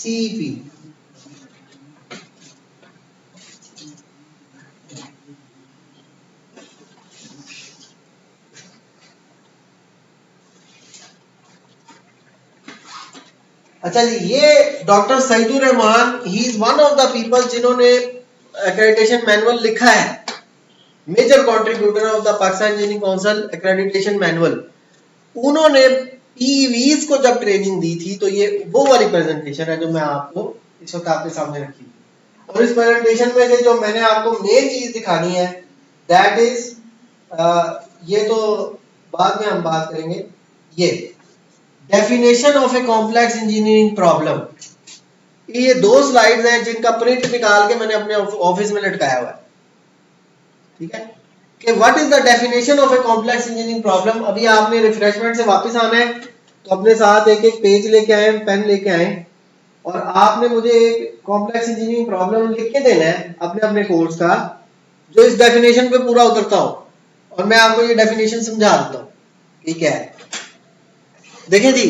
CEP। अच्छा जी, ये doctor Saeedur Rahman, he is one of the people जिन्होंने एक्रेडिटेशन मैनुअल लिखा है, major contributor of the Pakistan engineering council accreditation manual. उन्होंने पीवीज को जब ट्रेनिंग दी थी, तो ये वो वाली प्रेजेंटेशन है जो मैं आपको इस वक्त आपके सामने रखी थी। और इस प्रेजेंटेशन में से जो मैंने आपको मेन चीज दिखानी है, दैट इज ये तो बाद में हम बात करेंगे, ये definition of a complex engineering problem. ये 2 स्लाइड्स हैं जिनका प्रिंट निकाल के मैंने अपने ऑफिस में लटकाया हुआ है, ठीक है, कि what is the definition of a complex engineering problem. अभी आपने रिफ्रेशमेंट से वापस आना है, तो अपने साथ एक एक पेज लेके आए, पेन लेके आए, और आपने मुझे एक कॉम्प्लेक्स इंजीनियरिंग प्रॉब्लम लिख के देना है अपने अपने कोर्स का, जो इस डेफिनेशन पे पूरा उतरता हो, और मैं आपको ये डेफिनेशन समझा देता हूँ, ठीक है। देखिए जी,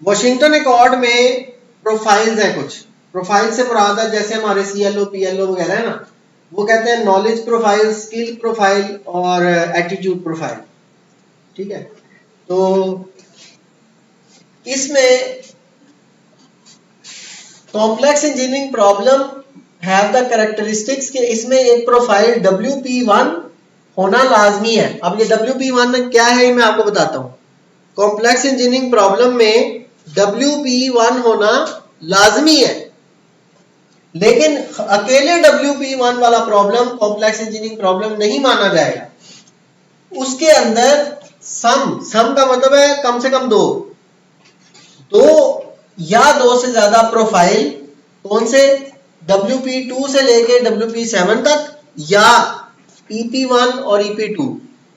वॉशिंगटन अकॉर्ड में प्रोफाइल्स हैं कुछ। प्रोफाइल से मुराद है जैसे हमारे CLO PLO वगैरह है ना, वो कहते हैं नॉलेज प्रोफाइल, स्किल प्रोफाइल और एटीट्यूड प्रोफाइल, ठीक है। तो इसमें complex engineering problem have the characteristics के इसमें एक प्रोफाइल WP1 होना लाजमी है। अब ये WP1 क्या है, मैं आपको बताता हूँ। कॉम्प्लेक्स इंजीनियरिंग प्रॉब्लम में WP1 होना लाजमी है, लेकिन अकेले WP1 वाला प्रॉब्लम कॉम्प्लेक्स इंजीनियरिंग प्रॉब्लम नहीं माना जाएगा। उसके अंदर सम का मतलब है कम से कम 2 या 2 से ज्यादा प्रोफाइल, कौन से, WP2 से लेके WP7 तक, या EP1 और EP2,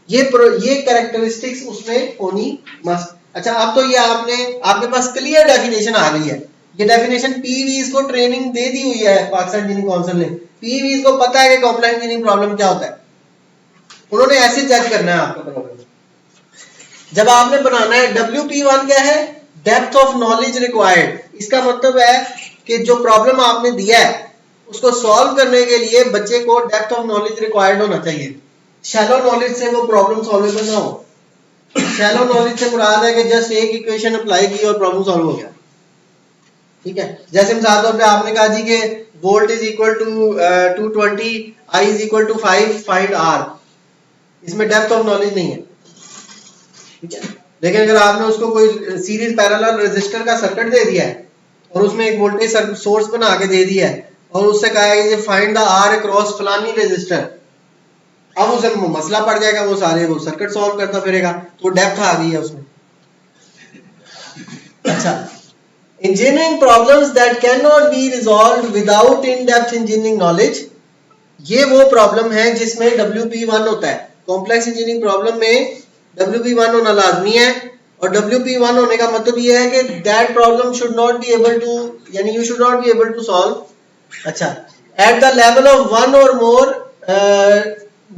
ये कैरेक्टरिस्टिक्स उसमें होनी मस्ट। अच्छा, अब तो ये आपके पास क्लियर डेफिनेशन आ गई है। ये डेफिनेशन पीवीज को ट्रेनिंग दे दी हुई है पाकिस्तान इंजीनियरिंग काउंसिल ने। पीवीज को पता है कि कॉम्प्लेक्स इंजीनियरिंग प्रॉब्लम क्या होता है, उन्होंने ऐसे जज करना है आपका प्रॉब्लम। जब आपने बनाना है, WP1 क्या है, डेप्थ ऑफ नॉलेज रिक्वायर्ड। इसका मतलब है कि जो प्रॉब्लम आपने दिया है उसको सॉल्व करने के लिए बच्चे को डेप्थ ऑफ नॉलेज रिक्वायर्ड होना चाहिए। शैलो नॉलेज से वो प्रॉब्लम सॉल्वेबल ना हो। शैलो नॉलेज से मुराद है कि जस्ट एक इक्वेशन अप्लाई की और प्रॉब्लम सॉल्व हो गया, ठीक है। जैसे मिसाल तौर पे आपने कहा जी कि volt is equal to 220, I is equal to 5, find R। इसमें डेप्थ ऑफ नॉलेज नहीं है, ठीक है। लेकिन अगर आपने उसको कोई सीरीज पैरेलल रेजिस्टर का सर्किट दे दिया है और उसमें एक वोल्टेज सोर्स बना के दे दिया है और उससे कहा है कि फाइंड द R अक्रॉस फलानी रेजिस्टर, अब उसे मसला पड़ जाएगा, वो सारे वो सर्किट सॉल्व करता फिरेगा, तो डेप्थ आ गई है उसमें। अच्छा, engineering problems that can not be resolved without in depth engineering knowledge, ये वो प्रॉब्लम है जिसमें WP1 होता है। कॉम्प्लेक्स इंजीनियरिंग प्रॉब्लम में WP1 होना लाजमी है, और WP1 होने का मतलब ये है कि that problem should not be able to, यानी you should not be able to solve, अच्छा, एट द लेवल ऑफ 1 और मोर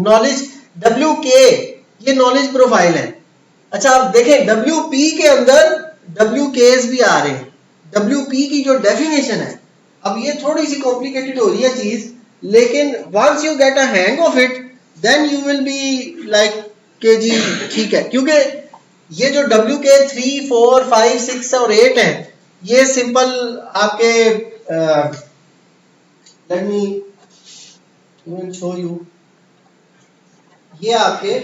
नॉलेज। WK ये नॉलेज प्रोफाइल है। अच्छा, आप देखें WP के अंदर WKs भी आ रहे हैं। WP की जो डेफिनेशन है, अब ये थोड़ी सी कॉम्प्लिकेटेड हो रही है चीज, लेकिन once you get a hang of it then you will be like के जी ठीक है। क्योंकि ये जो WK 3, 4, 5, 6 और 8 है, ये सिंपल आपके लेट मी शो यू, ये आपके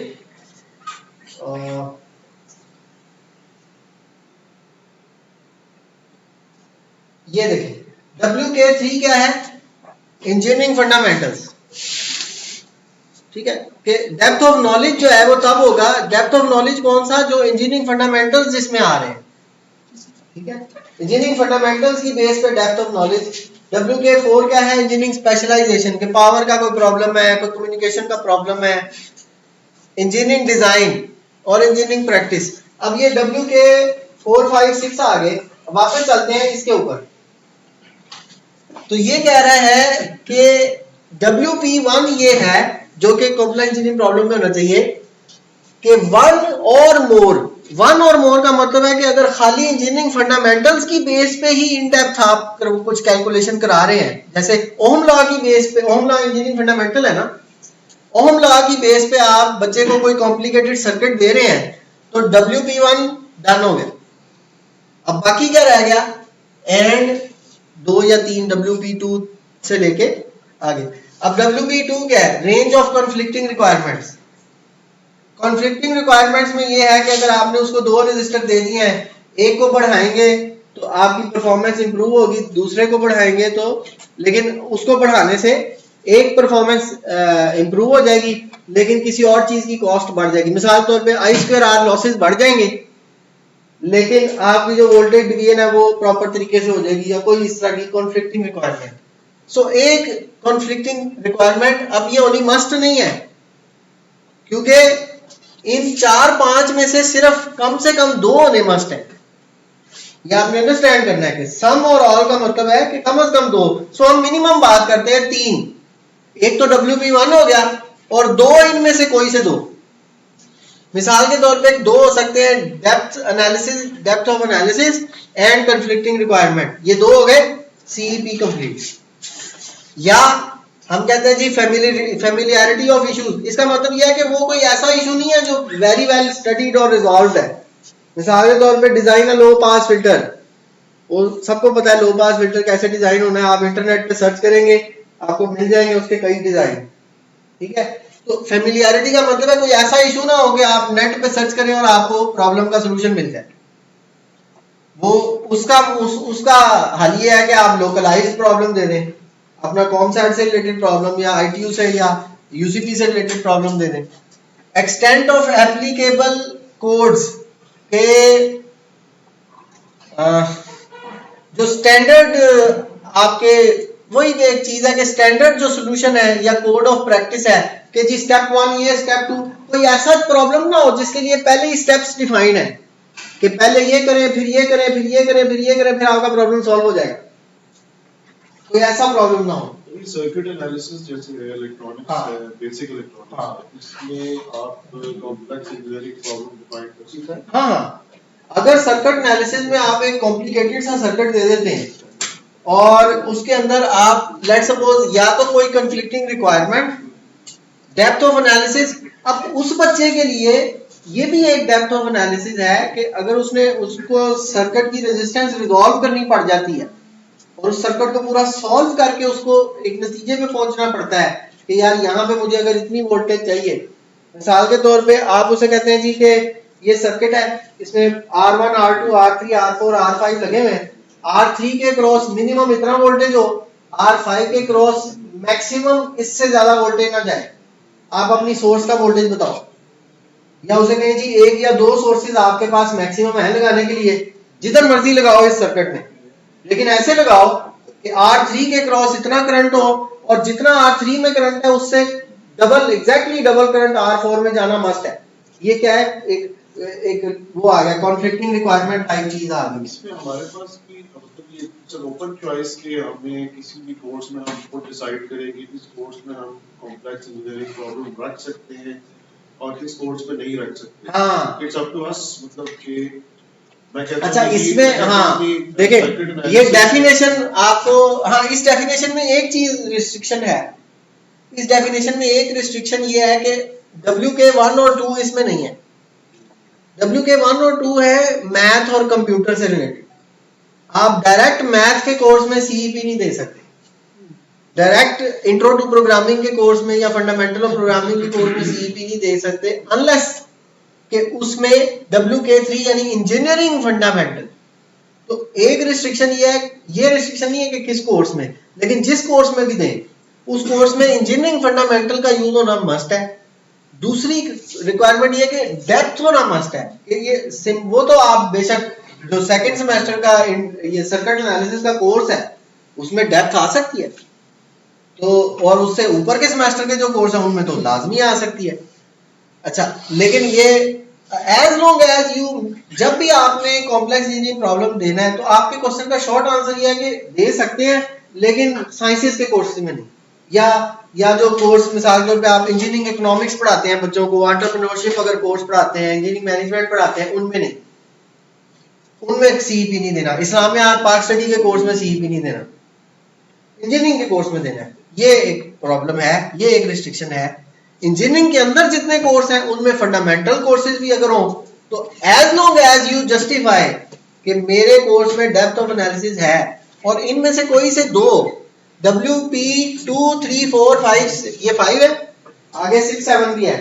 ये देखें WK3 क्या है, इंजीनियरिंग फंडामेंटल्स, ठीक है। कि डेप्थ ऑफ नॉलेज जो है वो तब होगा, डेप्थ ऑफ नॉलेज कौन सा, जो इंजीनियरिंग फंडामेंटल्स जिसमें आ रहे हैं, ठीक है। इंजीनियरिंग फंडामेंटल्स की बेस पे डेप्थ ऑफ नॉलेज। WK4 क्या है, इंजीनियरिंग स्पेशलाइजेशन, के पावर का कोई प्रॉब्लम है, कोई कम्युनिकेशन का प्रॉब्लम है, इंजीनियरिंग डिजाइन और इंजीनियरिंग प्रैक्टिस। अब ये WK4, 5, 6 आ गए, वापस चलते हैं इसके ऊपर। तो ये कह रहा है कि WP1 ये है जो कि कॉम्प्लेक्स इंजीनियरिंग प्रॉब्लम में होना चाहिए कि 1 और मोर, वन और मोर का मतलब है कि अगर खाली इंजीनियरिंग फंडामेंटल्स की बेस पे ही इन डेप्थ आप कुछ कैलकुलेशन करा रहे हैं, जैसे ओम लॉ की बेस पे, ओम लॉ इंजीनियरिंग फंडामेंटल है ना, ओम लॉ की बेस पे आप बच्चे को कोई कॉम्प्लिकेटेड सर्किट दे रहे हैं तो WP1 डन हो गया। अब बाकी क्या रह गया, एंड 2 या 3 WP2 से लेके आगे। अब WP2 क्या है, range of conflicting requirements. Conflicting requirements में ये है कि अगर आपने उसको 2 रजिस्टर दे दिए हैं, एक को बढ़ाएंगे तो आपकी परफॉर्मेंस इंप्रूव होगी, दूसरे को बढ़ाएंगे तो, लेकिन उसको बढ़ाने से एक परफॉर्मेंस इंप्रूव हो जाएगी लेकिन किसी और चीज की कॉस्ट बढ़ जाएगी। मिसाल तौर पे I2R लॉसेस बढ़ जाएंगे लेकिन आपकी जो वोल्टेज डिवीजन है वो प्रॉपर तरीके से हो जाएगी, या कोई इस तरह की कॉन्फ्लिक्टिंग रिक्वायरमेंट। सो एक कॉन्फ्लिक्टिंग रिक्वायरमेंट अब ये होनी मस्ट नहीं है, क्योंकि इन 4-5 में से सिर्फ कम से कम 2 होने मस्ट है। ये आपने अंडरस्टैंड करना है कि सम और ऑल का मतलब है कि कम से कम 2। सो हम मिनिमम बात करते हैं 3, एक तो WP1 हो गया और 2 इनमें से कोई से 2। मिसाल के तौर पे 2 हो सकते हैं, depth of analysis and conflicting requirement, ये 2 हो गए CEP कंप्लीट। या हम कहते हैं जी फेमिलियरिटी ऑफ इश्यूज, इसका मतलब यह है कि वो कोई ऐसा इशू नहीं है जो वेरी वेल स्टडीड और रिजॉल्व्ड है। मिसाल के तौर पे डिजाइन लो पास फिल्टर, वो सबको पता है लो पास फिल्टर कैसे डिजाइन होना है, आप इंटरनेट पे सर्च करेंगे आपको मिल जाएंगे उसके कई डिजाइन, ठीक है। तो फेमिलियरिटी का मतलब है कोई ऐसा इशू ना हो कि आप नेट पे सर्च करें और आपको प्रॉब्लम का सोल्यूशन मिल जाए। वो उसका हल ये है कि आप लोकलाइज्ड प्रॉब्लम दे दें, अपना कॉमसेट से रिलेटेड प्रॉब्लम या ITU से या UCP से रिलेटेड प्रॉब्लम दे दें। एक्सटेंट ऑफ एप्लीकेबल कोड्स के जो स्टैंडर्ड आपके, वही एक चीज है कि स्टैंडर्ड जो सोल्यूशन है या कोड ऑफ प्रैक्टिस है कि जी स्टेप 1 ये, स्टेप 2, कोई ऐसा प्रॉब्लम ना हो जिसके लिए पहले ही स्टेप्स डिफाइन है कि पहले ये करें फिर ये करें फिर ये करें फिर ये करें फिर आपका प्रॉब्लम सॉल्व हो जाएगा, कोई ऐसा प्रॉब्लम ना हो। सर्किट एनालिसिस जैसे इलेक्ट्रॉनिक्स है, बेसिक इलेक्ट्रॉनिक्स, इसमें आप कॉम्प्लेक्स इंजीनियरिंग प्रॉब्लम डिफाइन कर सकते हैं। हाँ, अगर सर्किट एनालिसिस में आप एक कॉम्प्लिकेटेड सा सर्किट दे देते हैं और उसके अंदर आप लेट सपोज या तो कोई conflicting requirement, depth of analysis, अब उस बच्चे के लिए ये भी एक डेप्थ ऑफ एनालिसिस है कि अगर उसको सर्किट की रेजिस्टेंस रिजॉल्व करनी पड़ जाती है और उस सर्किट को पूरा सॉल्व करके उसको एक नतीजे पे पहुंचना पड़ता है कि यार यहाँ पे मुझे अगर इतनी वोल्टेज चाहिए। मिसाल के तौर पे आप उसे कहते हैं जी कि ये सर्किट है, इसमें R1 R2 R3 R4 R5 लगे हुए हैं, R3 के क्रॉस मिनिमम इतना वोल्टेज हो, R5 के क्रॉस मैक्सिमम इससे ज्यादा वोल्टेज ना जाए, आप अपनी सोर्स का वोल्टेज बताओ। या उसे कहें जी 1 या 2 सोर्सेज आपके पास मैक्सिमम है लगाने के लिए, जिधर मर्जी लगाओ इस सर्किट में, लेकिन ऐसे लगाओ कि R3 के क्रॉस इतना करंट हो और जितना R3 में करंट है उससे double, exactly double current R4 में जाना मस्ट है। ये क्या है, एक वो आ गया कॉन्फ्लिक्टिंग रिक्वायरमेंट टाइप चीज आ गई। इसमें हमारे पास की मतलब ये चलो ओपन चॉइस के हमें किसी भी कोर्स में हम खुद डिसाइड करें कि इस कोर्स में हम कॉम्प्लेक्स इंजीनियरिंग प्रॉब्लम रख सकते हैं और इस कोर्स में नहीं रख सकते। हाँ, इट्स अप टू अस, मतलब कि अच्छा इसमें हाँ देखिए ये डेफिनेशन आपको, हाँ इस डेफिनेशन में एक चीज रिस्ट्रिक्शन है, इस डेफिनेशन में एक रिस्ट्रिक्शन ये है कि WK1 और 2 इसमें नहीं है। WK1 और 2 है मैथ और कंप्यूटर से रिलेटेड, आप डायरेक्ट मैथ के कोर्स में CEP नहीं दे सकते, डायरेक्ट इंट्रो टू प्रोग्रामिंग के कोर्स में या फंडामेंटल ऑफ प्रोग्रामिंग के कोर्स में CEP नहीं दे सकते अनलेस कि उसमें WK3 यानी इंजीनियरिंग फंडामेंटल। तो एक रिस्ट्रिक्शन ये है, ये रिस्ट्रिक्शन नहीं है कि किस कोर्स में, लेकिन जिस कोर्स में भी दें उस कोर्स में इंजीनियरिंग फंडामेंटल का यूज होना मस्ट है। दूसरी रिक्वायरमेंट ये कि डेप्थ होना मस्ट है कि ये वो तो आप बेशक जो सेकंड सेमेस्टर का ये सर्किट एनालिसिस का कोर्स है उसमें डेप्थ आ सकती है, तो और उससे ऊपर के सेमेस्टर के जो कोर्स है उनमें तो लाजमी आ सकती है। अच्छा, लेकिन ये एज लॉन्ग एज यू, जब भी आपने कॉम्प्लेक्स इंजीनियरिंग प्रॉब्लम देना है तो आपके क्वेश्चन का शॉर्ट आंसर ये है कि दे सकते हैं लेकिन साइंसेस के कोर्सेज में नहीं। या जो कोर्स मिसाल के तौर पे आप इंजीनियरिंग इकोनॉमिक्स पढ़ाते हैं बच्चों को, एंटरप्रेन्योरशिप अगर कोर्स पढ़ाते हैं, इंजीनियरिंग मैनेजमेंट पढ़ाते हैं, उनमें नहीं, उनमें सीईपी नहीं देना। इस्लामिया पाक स्टडी के कोर्स में सीईपी नहीं देना, इंजीनियरिंग के कोर्स में देना है। ये एक प्रॉब्लम है, ये एक रिस्ट्रिक्शन है। इंजीनियरिंग के अंदर जितने कोर्स हैं उनमें फंडामेंटल कोर्सेज भी अगर हो तो as long as you justify कि मेरे कोर्स में डेप्थ ऑफ एनालिसिस है और इनमें से कोई से दो WP 2 3 4 5 ये 5 है, आगे 6 7 भी है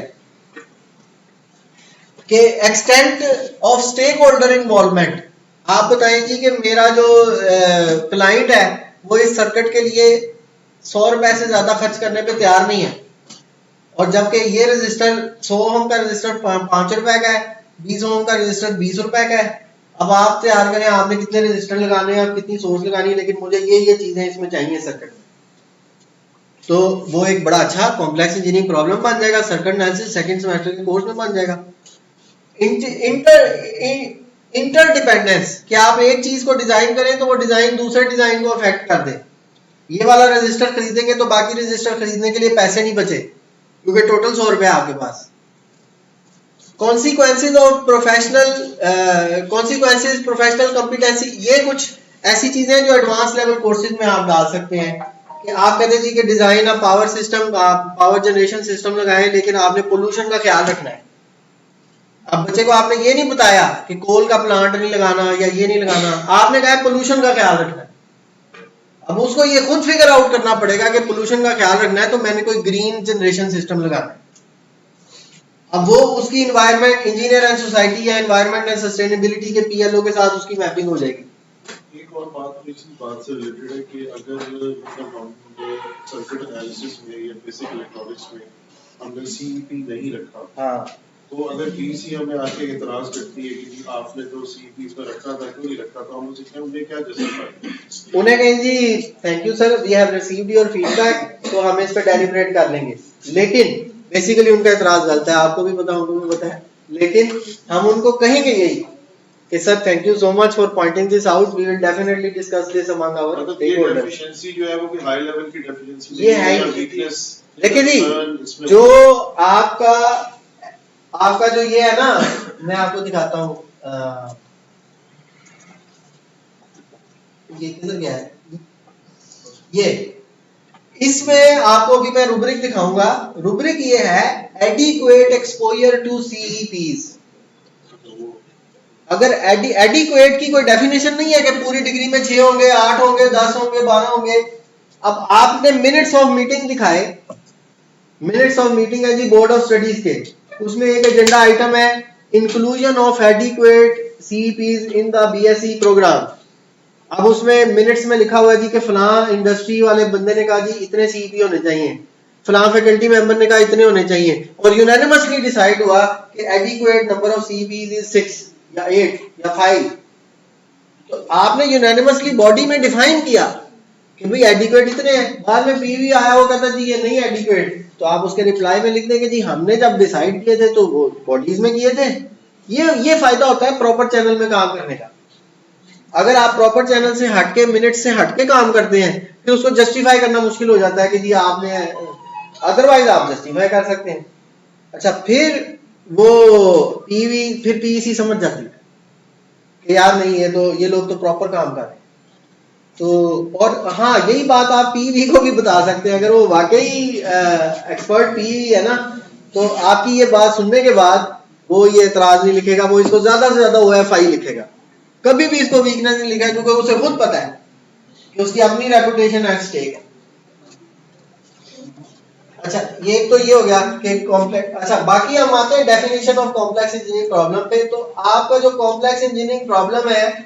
कि extent of stakeholder involvement. आप बताएं जी कि मेरा जो क्लाइंट है वो इस सर्किट के लिए 100 रुपए से ज्यादा खर्च करने पे तैयार नहीं है, और जबकि ये रजिस्टर 100 ओम का रजिस्टर 5 रुपए का है, 20 ओम का रजिस्टर 20 रुपए का है। अब आप तैयार करें आपने कितने रजिस्टर लगाने हैं, कितनी सोर्स लगानी है, लेकिन मुझे ये चीजें इसमें चाहिए सर्किट में, तो वो एक बड़ा अच्छा कॉम्प्लेक्स इंजीनियरिंग प्रॉब्लम बन जाएगा। सर्किट एनालिसिस सेकंड सेमेस्टर के कोर्स में बन जाएगा। इंटरडिपेंडेंस कि आप एक चीज को डिजाइन करें तो वो डिजाइन दूसरे डिजाइन को अफेक्ट कर दे। ये वाला रजिस्टर खरीदेंगे तो बाकी रजिस्टर खरीदने के लिए पैसे नहीं बचे क्योंकि टोटल 100 रुपए आपके पास। कॉन्सिक्वेंसेज ऑफ प्रोफेशनल कॉम्पिटेंसी, ये कुछ ऐसी चीजें हैं जो एडवांस लेवल कोर्सेज में आप डाल सकते हैं कि आप कहते जी कि design of power system, power generation system लगाएं, लेकिन आपने पोल्यूशन का ख्याल रखना है। अब बच्चे को आपने ये नहीं बताया कि कोल का प्लांट नहीं लगाना या ये नहीं लगाना, आपने कहा पोल्यूशन का ख्याल रखना है। अब उसको ये खुद फिगर आउट करना पड़ेगा कि पोल्यूशन का ख्याल रखना है तो मैंने कोई ग्रीन जनरेशन सिस्टम लगाना है। अब वो उसकी एनवायरनमेंट इंजीनियर एंड सोसाइटी या एनवायरनमेंट एंड सस्टेनेबिलिटी के PLO के साथ उसकी मैपिंग हो जाएगी। एक और बात इसी बात से रिलेटेड है कि अगर मतलब हम सर्किट एनालिसिस में या बेसिक इलेक्ट्रॉनिक्स में हमने CEP नहीं रखा, हाँ, तो अगर PEC हमें आके इतराज करती है कि आपने तो CEP इसमें रखा था, क्यों नहीं रखा, तो हम उसे क्या उन्हें क्या जस्टिफाई? उन्हें कहें जी thank you sir, we have received your feedback, तो हम इस पे डेलिब्रेट कर लेंगे। लेकिन बेसिकली उनका इतराज गलत है, आपको भी पता उनको भी पता है, लेकिन हम उनको कहेंगे यही कि sir thank you so much for pointing this out, we will definitely discuss this among our stakeholders. Deficiency जो है वो भी हाई लेवल की डेफिशिएंसी ये है वीकनेस। देखिए जी, जो आपका जो ये है ना, मैं आपको दिखाता हूँ, ये किधर गया है, ये इसमें आपको अभी मैं रूब्रिक दिखाऊंगा। रूब्रिक ये है एडिक्वेट एक्सपोजर टू CEPs। अगर एडिक्वेट की कोई डेफिनेशन नहीं है कि पूरी डिग्री में 6 होंगे, 8 होंगे, 10 होंगे, 12 होंगे। अब आपने मिनट्स ऑफ मीटिंग दिखाए, मिनट्स ऑफ मीटिंग है जी बोर्ड ऑफ स्टडीज के, उसमें एक एजेंडा आइटम है inclusion of adequate CEPs in the BSc programme. अब उसमें मिनट्स में लिखा हुआ है जी कि फलां इंडस्ट्री वाले बंदे ने कहा जी इतने CEP होने चाहिए, फलां फैकल्टी मेंबर ने कहा इतने होने चाहिए, और यूनानिमसली डिसाइड हुआ कि adequate number of CEPs is 6 या 8 या 5। तो आपने यूनानिमसली बॉडी में डिफाइन किया कि भाई एडिक्वेट इतने हैं। बाद में PV आया वो कहता जी ये नहीं एडिक्वेट, तो आप उसके रिप्लाई में लिख देंगे जी हमने जब डिसाइड किए थे तो वो बॉडीज में किए थे। ये फायदा होता है प्रॉपर चैनल में काम करने का। अगर आप प्रॉपर चैनल से हटके, मिनट से हटके काम करते हैं, फिर उसको जस्टिफाई करना मुश्किल हो जाता है कि जी आपने, अदरवाइज आप जस्टिफाई कर सकते हैं। अच्छा, फिर वो फिर PEC समझ जाती है कि यार नहीं है तो ये लोग तो प्रॉपर काम कर रहे हैं। तो और हाँ, यही बात आप PEV को भी बता सकते हैं। अगर वो वाकई एक्सपर्ट PEV है ना, तो आपकी ये बात सुनने के बाद वो ये एतराज नहीं लिखेगा, वो इसको ज्यादा से ज्यादा OFI लिखेगा, कभी भी इसको वीकनेस नहीं लिखा, क्योंकि उसे खुद पता है कि उसकी अपनी रेपुटेशन एट स्टेक है। अच्छा, ये तो ये हो गया कि कॉम्प्लेक्स। अच्छा, बाकी हम आते हैं definition of complex engineering problem पे। तो आपका जो कॉम्प्लेक्स इंजीनियरिंग प्रॉब्लम है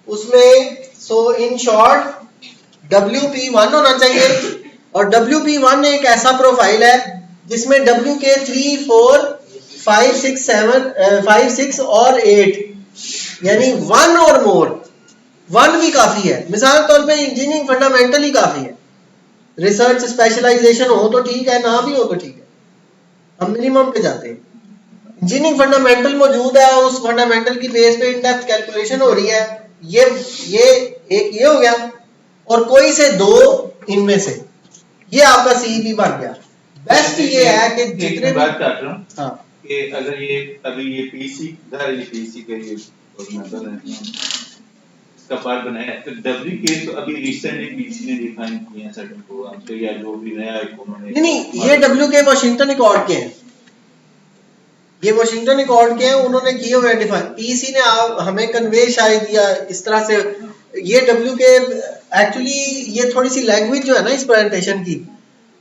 उसमें सो इन शॉर्ट WP1 होना चाहिए, और WP1 एक ऐसा प्रोफाइल है जिसमें WK 3 4 5 6 7 5 6 और 8 यानी 1 और मोर, 1 भी काफी है। मिसाल के तौर पे इंजीनियरिंग फंडामेंटल ही काफी है। रिसर्च स्पेशलाइजेशन हो तो ठीक है, ना भी हो तो ठीक है, हम मिनिमम पे जाते हैं। इंजीनियरिंग फंडामेंटल मौजूद है, उस फंडामेंटल की बेस पे इन डेप्थ कैलकुलेशन हो रही है, ये एक ये हो गया, और कोई से दो इनमें से ये आपका सीईपी बन गया। बेस्ट ये है कि जितने बात काट रहा हूँ हाँ कि अगर ये अभी ये पीसी इधर ये पीसी का ये मेंबर है इसका पार्ट बनाया तो डब्ल्यू के तो अभी रिसेंटली पीसी ने डिफाइन किए हैं सर्टेन प्रोग्राम तो या जो भी नया उन्होंने नहीं ये डब्ल्यू के वाशिंगटन अकॉर्ड के हैं, ये वाशिंगटन अकॉर्ड के हैं, उन्होंने किए हुए डिफाइन। पीसी ने हमें कन्वे शायद दिया इस तरह से। ये डब्ल्यू के एक्चुअली ये थोड़ी सी लैंग्वेज जो है ना इस प्रेजेंटेशन की,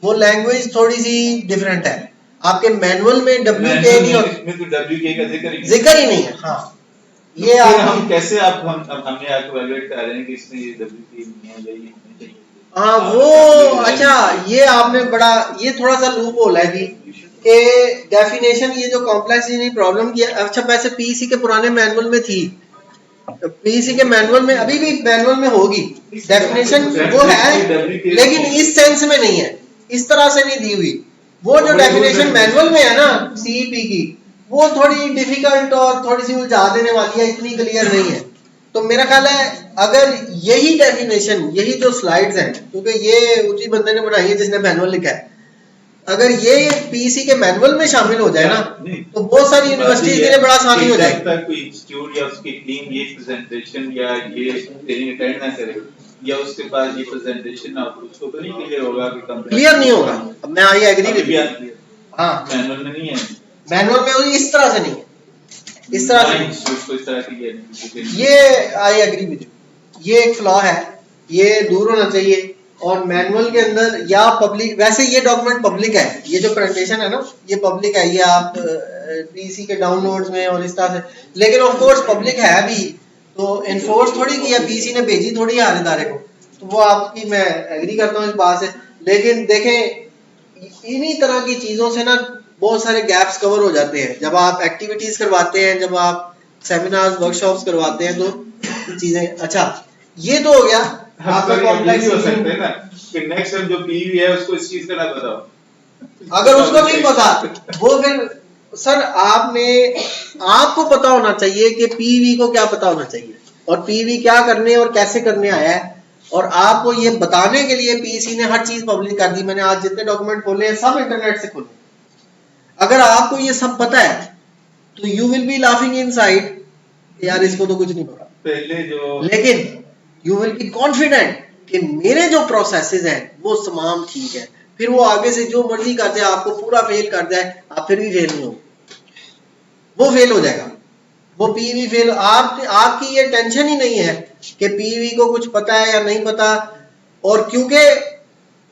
वो लैंग्वेज थोड़ी सी डिफरेंट है। आपके मैनुअल में डब्ल्यू के नहीं होता, इसमें तो डब्ल्यू के का जिक्र ही नहीं है। हाँ ये तो आप हम कैसे आप हमने आपको इवैल्यूएट कर रहे हैं कि इसमें ये डब्ल्यू के नहीं है या ये होनी चाहिए। हाँ वो अच्छा ये आपने बड़ा ये थोड़ा सा लूप होल है जी कि डेफिनेशन ये जो कॉम्प्लेक्सिटी प्रॉब्लम की है। अच्छा वैसे पीसी के पुराने मैनुअल में थी, पीसी के मैनुअल में अभी भी मैनुअल में होगी डेफिनेशन वो है, लेकिन इस सेंस में नहीं है, इस तरह से नहीं दी हुई। वो जो डेफिनेशन मैनुअल में है ना सीईपी की, वो थोड़ी डिफिकल्ट और थोड़ी सी उलझा देने वाली है, इतनी क्लियर नहीं है। तो मेरा ख्याल है अगर यही डेफिनेशन यही जो स्लाइड्स हैं, क्योंकि ये उसी बंदे ने बनाई है जिसने मैनुअल लिखा है, अगर ये पीसी के मैनुअल में शामिल हो जाए ना तो बहुत सारी यूनिवर्सिटीज के लिए बड़ा आसानी हो जाएगी। तक कोई इंस्टीट्यूट या उसकी टीम ये प्रेजेंटेशन या ये ट्रेनिंग अटेंड ना करे या उसके पास ये प्रेजेंटेशन ना हो उसको तो नहीं क्लियर होगा कि क्लियर नहीं होगा। अब मैं आई एग्री विद यू। हाँ मैनुअल में नहीं है, मैनुअल में इस तरह से नहीं है, इस तरह से उसको इस तरह की ये आई एग्री विद यू, ये एक फ्लॉ है, ये दूर होना चाहिए। और मैनुअल के अंदर या पब्लिक, वैसे ये डॉक्यूमेंट पब्लिक है, ये जो प्रेजेंटेशन है ना ये पब्लिक है, ये आप पीसी के डाउनलोड्स में और इस तरह से, लेकिन ऑफ कोर्स पब्लिक है भी तो इन्फोर्स थोड़ी किया, पीसी ने भेजी थोड़ी हर इदारे को, तो वो आपकी मैं एग्री करता हूँ इस बात से। लेकिन देखें इन्हीं तरह की चीजों से ना बहुत सारे गैप्स कवर हो जाते हैं जब आप एक्टिविटीज करवाते हैं, जब आप सेमिनार्स वर्कशॉप्स करवाते हैं तो चीजें। अच्छा ये तो हो गया आपका कॉम्प्लेक्स हो सकते हैं ना कि नेक्स्ट टाइम जो पीवी है उसको इस चीज का ना बताओ, अगर उसको नहीं पता वो फिर सर आपको पता होना चाहिए कि पीवी को क्या पता होना चाहिए और पीवी क्या करने और कैसे करने आया है, और आपको ये बताने के लिए पीसी ने हर चीज पब्लिक कर दी। मैंने आज जितने डॉक्यूमेंट खोले हैं सब इंटरनेट से खोले। अगर आपको ये सब पता है तो you will B laughing inside यार इसको तो कुछ नहीं पता पहले जो, लेकिन यू विल बी कॉन्फिडेंट कि मेरे जो प्रोसेसेस हैं वो तमाम ठीक है। फिर वो आगे से जो मर्जी कर जाए, आपको पूरा फेल कर जाए, आप फिर भी फेल नहीं हो, वो फेल हो जाएगा, वो पीवी फेल। आपकी ये टेंशन ही नहीं है कि पीवी को कुछ पता है या नहीं पता। और क्योंकि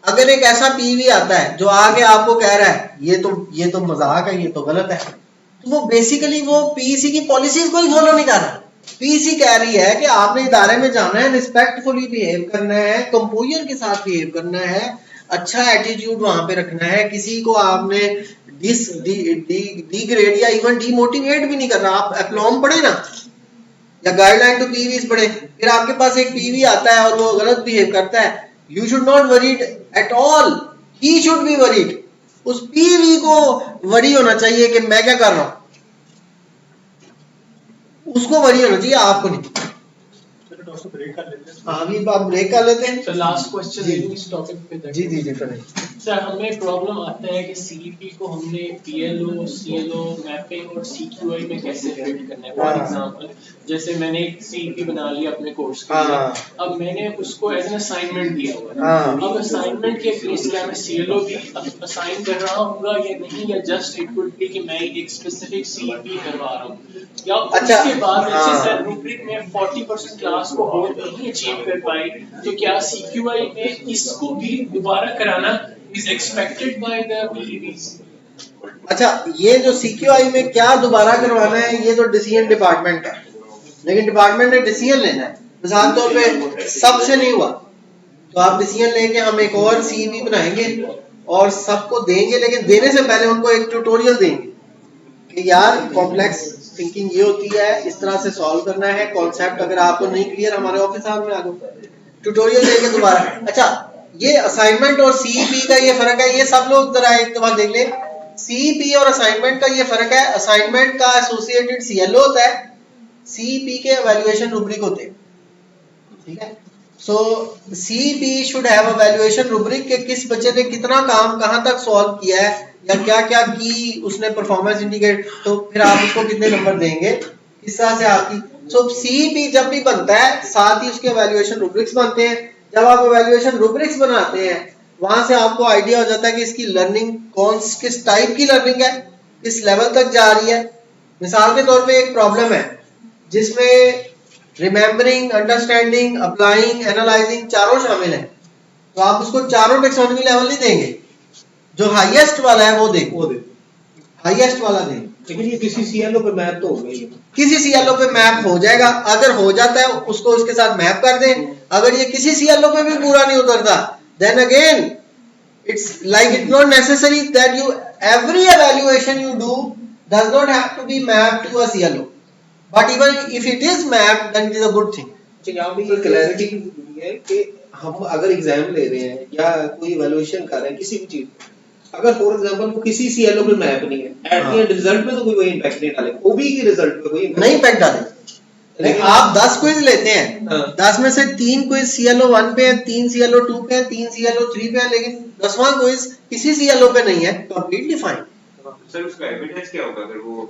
अगर एक ऐसा पीवी आता है जो आगे आपको कह रहा है ये तो मजाक है, ये तो गलत है, तो वो बेसिकली वो पीसी की पॉलिसीज को ही फॉलो नहीं कर रहा। पीसी कह रही है कि आपने इदारे में जाना है, रिस्पेक्टफुली बिहेव करना है, कंपोजर के साथ बिहेव करना है, अच्छा एटीट्यूड वहां पे रखना है, किसी को आपने डिग्रेड या इवन डीमोटिवेट भी नहीं करना। आप एप्लॉम पढ़े ना या गाइडलाइन टू पीवीज पढ़े, फिर आपके पास एक पीवी आता है और वो गलत बिहेव करता है, you should not worried at all, he should be worried. उस पीवी को वरी होना चाहिए कि मैं क्या कर रहा हूं, उसको वरी होना चाहिए, आपको नहीं। ब्रेक कर लेते हैं। हाँ अभी आप ब्रेक कर लेते हैं। सर लास्ट क्वेश्चन इस टॉपिक पे जी जी जी सर हमें प्रॉब्लम आता है कि सीईपी को हमने पीएलओ सीएलओ मैपिंग और सीक्यूआई में कैसे रेट करना है। फॉर एग्जांपल जैसे मैंने एक सीईपी बना लिया अपने कोर्स के लिए, अब मैंने उसको एज एन असाइनमेंट दिया हुआ है, अब असाइनमेंट के बेस क्या मैं सीएलओ भी असाइन कर रहा हूँगा या नहीं, या जस्ट इट वुड बी कि मैं एक स्पेसिफिक सीईपी करवा रहा हूँ, या उसके बाद जैसे सर रूब्रिक में 40% क्लास को और नहीं अचीव कर पाए तो क्या सीक्यूआई में इसको भी दोबारा कराना इज एक्सपेक्टेड बाय द पीईवीज। अच्छा ये जो सीक्यूआई में क्या दोबारा करवाना है ये तो डिसीजन डिपार्टमेंट का, लेकिन डिपार्टमेंट ने डिसीजन लेना है। मिसाल तौर पे सबसे नहीं हुआ तो आप डिसीजन लेके हम एक और सीईपी बनाएंगे और सबको देंगे, लेकिन देने से पहले उनको एक ट्यूटोरियल देंगे कि यार कॉम्प्लेक्स थिंकिंग ये होती है, इस तरह से सॉल्व करना है कॉन्सेप्ट। अगर आपको नहीं क्लियर हमारे ऑफिस में आ जाओ, ट्यूटोरियल देंगे दोबारा। अच्छा ये असाइनमेंट और सीईपी का ये फर्क है, ये सब लोग जरा एक दफा देख ले। सीईपी और असाइनमेंट का ये फर्क है, असाइनमेंट का एसोसिएटेड सीएलओ होता है, सीईपी के इवैल्यूएशन रूब्रिक होते हैं, ठीक है। सो CEP should have valuation rubric के किस बच्चे ने कितना काम कहाँ तक सॉल्व किया है या क्या क्या की उसने परफॉर्मेंस इंडिकेट, तो फिर आप उसको कितने नंबर देंगे, इस तरह से आपकी। सो CEP जब भी बनता है साथ ही उसके वैल्यूएशन रुब्रिक्स बनते हैं। जब आप वैल्यूएशन रुब्रिक्स बनाते हैं वहां से आपको आइडिया हो जाता है कि इसकी लर्निंग किस टाइप की लर्निंग है, किस लेवल तक जा रही है। मिसाल के तौर पे एक प्रॉब्लम है जिसमें रिमेम्बरिंग, अंडरस्टैंडिंग, अप्लाइंग, एनालाइजिंग चारों शामिल हैं, तो आप उसको चारों टेक्सोनॉमी लेवल नहीं देंगे, जो हाईएस्ट वाला है वो देंगे, हाईएस्ट वाला देंगे। लेकिन ये किसी CLO पे मैप तो हो गई है, किसी CLO पे मैप हो जाएगा, अगर हो जाता है उसको उसके साथ मैप कर दें। अगर ये किसी CLO पे भी पूरा नहीं उतरता, then again it's like it's not necessary that you every evaluation you do does not have to be mapped to a CLO, but even if it is mapped then it is a good thing. यहाँ पे ये clarity की जरूरी है कि हम अगर exam ले रहे हैं या कोई इवैल्यूएशन कर रहे हैं किसी भी चीज, अगर फॉर एग्जांपल वो किसी CLO पे मैप नहीं है, एट द एंड रिजल्ट में तो कोई इम्पैक्ट नहीं डालेगा, OBE की रिजल्ट पे कोई नहीं इम्पैक्ट डालेगा। लेकिन आप 10 क्विज लेते हैं, 10 में से 3 क्विज CLO 1 पे है, 3 CLO 2 पे है, 3 CLO 3 पे है, लेकिन 10वां क्विज किसी CLO पे नहीं है, कंप्लीटली फाइन। सर उसका एविडेंस क्या होगा अगर वो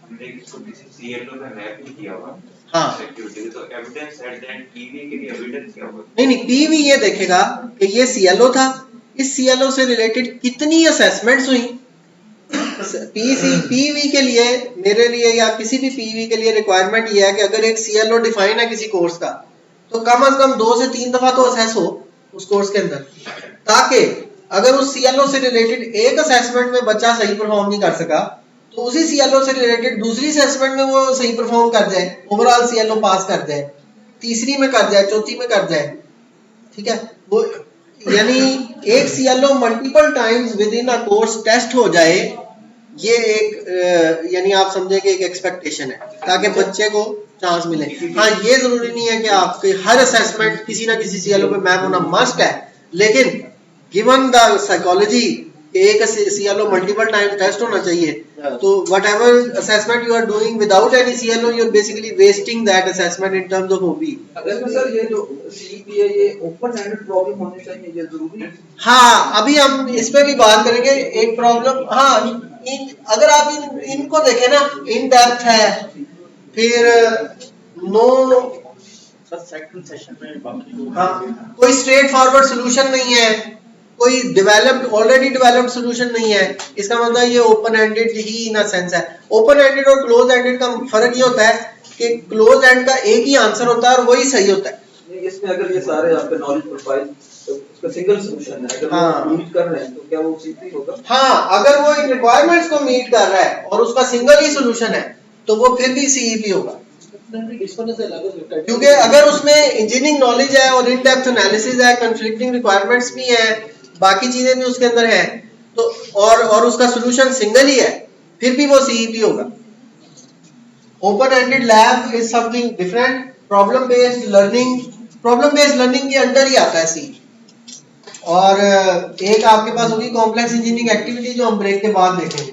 हमने इसको किसी CLO में मैप नहीं किया हुआ? हाँ, एक्टिविटी तो evidence at the end PV के लिए एविडेंस क्या होगा? नहीं PV ये देखेगा कि ये CLO था, इस CLO से रिलेटेड कितनी असेसमेंट्स हुई। PV के लिए, मेरे लिए या किसी भी PV के लिए रिक्वायरमेंट ये है कि अगर एक CLO डिफाइन है किसी कोर्स का, तो कम से कम 2 से 3 दफा तो असेस हो उस कोर्स के अंदर, ताकि अगर उस CLO से रिलेटेड एक असेसमेंट में बच्चा सही परफॉर्म नहीं कर सका, तो उसी CLO से रिलेटेड दूसरी असेसमेंट में वो सही परफॉर्म कर जाए, ओवरऑल CLO पास कर जाए, तीसरी में कर जाए, चौथी में कर जाए। ठीक है, वो यानी एक CLO multiple times within a course test हो जाए, ये एक यानी आप समझे कि एक एक्सपेक्टेशन है, ताकि बच्चे को चांस मिले। हाँ, ये जरूरी नहीं है कि आपके हर असेसमेंट किसी ना किसी CLO पे मैप होना मस्ट है, लेकिन गिवन द साइकोलॉजी एक CLO मल्टीपल टाइम टेस्ट होना चाहिए, तो whatever assessment you are doing without any CLO you are basically wasting that assessment in terms of OBE। अगर सर ये जो CEP है ये ओपन एंडेड प्रॉब्लम होनी चाहिए, ये जरूरी है। हाँ, अभी हम इस पे भी बात करेंगे। एक प्रॉब्लम, हाँ, अगर आप इनको देखें ना, इन डेप्थ है, फिर नो सेकंड सेशन में बाकी हाँ, कोई स्ट्रेट फॉरवर्ड सोल्यूशन नहीं है, कोई डेवलप्ड ऑलरेडी डेवलप्ड सोल्यूशन नहीं है, इसका मतलब ये open ended he in a sense है। ओपन एंडेड और क्लोज एंडेड का फर्क ये होता है कि क्लोज एंड का एक ही आंसर होता है और वही सही होता है। इसमें अगर ये सारे आपके नॉलेज प्रोफाइल तो उसका सिंगल सॉल्यूशन है, अगर हाँ, वो मीट कर रहे हैं तो क्या वो CEP होगा? हाँ, अगर वो इन रिक्वायरमेंट्स को मीट कर रहा है और उसका सिंगल ही सोल्यूशन है तो वो फिर भी CEP होगा, क्योंकि अगर उसमें इंजीनियरिंग नॉलेज है और इन डेप्थ एनालिसिस है, कंफ्लिक्टिंग रिक्वायरमेंट्स भी है, बाकी चीजें भी उसके अंदर है, तो और उसका सॉल्यूशन सिंगल ही है, फिर भी वो CEP होगा। Open ended lab is something different. Problem based learning के अंडर ही आता है CEP। और एक आपके पास होगी कॉम्प्लेक्स इंजीनियरिंग एक्टिविटी, जो हम ब्रेक के बाद देखेंगे।